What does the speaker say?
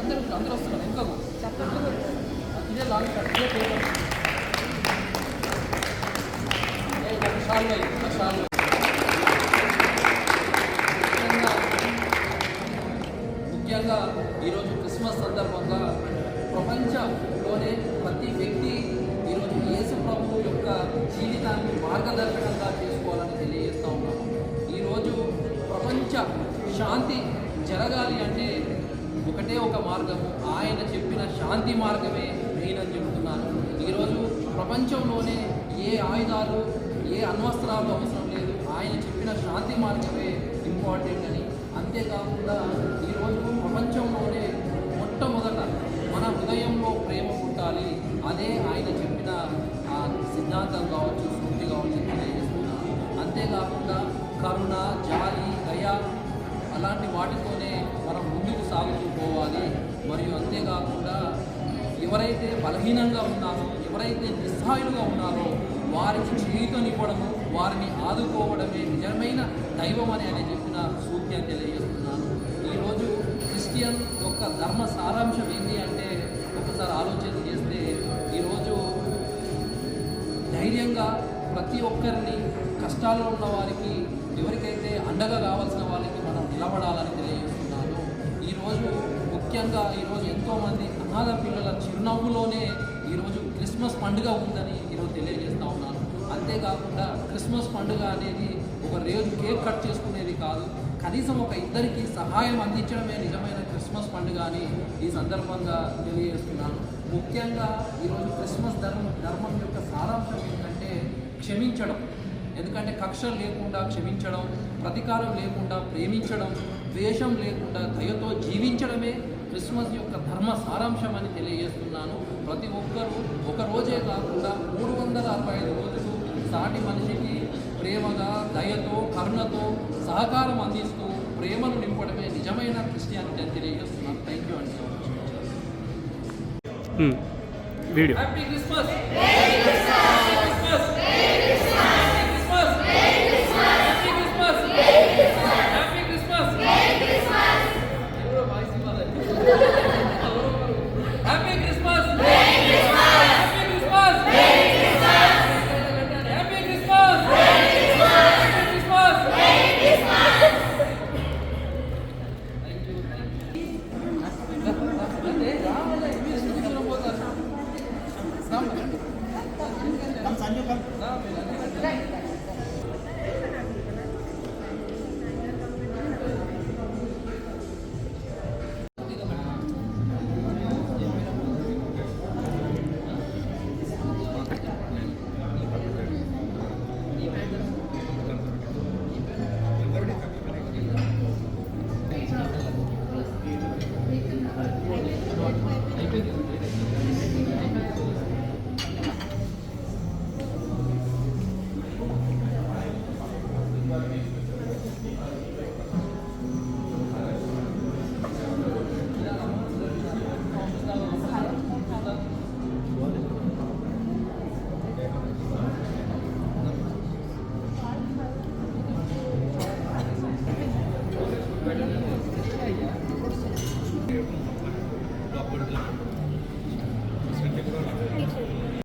అందరూ అందరూ వస్తున్నారు ఇంకా ఇదే లాంగ్ కట్ ఇదే పేపర్ ముఖ్యంగా ఈరోజు క్రిస్మస్ సందర్భంగా ప్రపంచంలోనే ప్రతి వ్యక్తి ఈరోజు యేసు ప్రభువు యొక్క జీవితాన్ని మార్గదర్శకంగా చేసుకోవాలని తెలియజేస్తూ ఉన్నాము. ఈరోజు ప్రపంచ శాంతి జరగాలి అంటే ఒకటే ఒక మార్గము, ఆయన చెప్పిన శాంతి మార్గమే మెయిన్ అని చెబుతున్నాను. ఈరోజు ప్రపంచంలోనే ఏ ఆయుధాలు ఏ అణ్వస్త్రాలు అవసరం లేదు, ఆయన చెప్పిన శాంతి మార్గమే ఇంపార్టెంట్ అని. అంతేకాకుండా ఈరోజు ప్రపంచంలోనే మొట్టమొదట మన హృదయంలో ప్రేమ పుట్టాలి, అదే ఆయన చెప్పిన సిద్ధాంతం కావచ్చు, స్ఫూర్తి కావచ్చు తెలియజేస్తున్నాను. అంతేకాకుండా కరుణ, జాలి, దయ అలాంటి వాటితోనే మనం ముందుకు సాగుతూ పోవాలి. మరియు అంతేకాకుండా ఎవరైతే బలహీనంగా ఉన్నారో, ఎవరైతే నిస్సహాయులుగా ఉన్నారో వారికి చేయుతనివ్వడము, వారిని ఆదుకోవడమే నిజమైన దైవం అని ఆయన చెప్పిన సూక్తి తెలియజేస్తున్నాను. ఈరోజు క్రిస్టియన్ యొక్క ధర్మ సారాంశం ఏంటి అంటే ఒకసారి ఆలోచన చేస్తే ఈరోజు ధైర్యంగా ప్రతి ఒక్కరిని కష్టాల్లో ఉన్న వారికి, ఎవరికైతే అండగా కావాల్సిన వాళ్ళకి మనం నిలబడాలని తెలియజేస్తున్నాను. ఈరోజు ముఖ్యంగా ఈరోజు ఎంతోమంది అనాథ పిల్లల చిరునవ్వులోనే ఈరోజు క్రిస్మస్ పండుగ ఉందని ఈరోజు తెలియజేస్తూ ఉన్నాను. అంతేకాకుండా క్రిస్మస్ పండుగ అనేది ఒక రోజు కేక్ కట్ చేసుకునేది కాదు, కనీసం ఒక ఇద్దరికి సహాయం అందించడమే నిజమైన క్రిస్మస్ పండుగ అని ఈ సందర్భంగా తెలియజేస్తున్నాను. ముఖ్యంగా ఈరోజు క్రిస్మస్ ధర్మం యొక్క సారాంశం ఏంటంటే క్షమించడం. ఎందుకంటే కక్ష లేకుండా క్షమించడం, ప్రతీకారం లేకుండా ప్రేమించడం, ద్వేషం లేకుండా దయతో జీవించడమే క్రిస్మస్ యొక్క ధర్మ సారాంశం అని తెలియజేస్తున్నాను. ప్రతి ఒక్కరూ ఒక రోజే కాకుండా 365 రోజులు సాటి మనిషికి ప్రేమగా, దయతో, కరుణతో సహకారం అందిస్తూ ప్రేమను నింపడమే నిజమైన క్రిస్టియానిటీ అని తెలియజేస్తున్నాను. థ్యాంక్ యూ అండి. Video happy Christmas.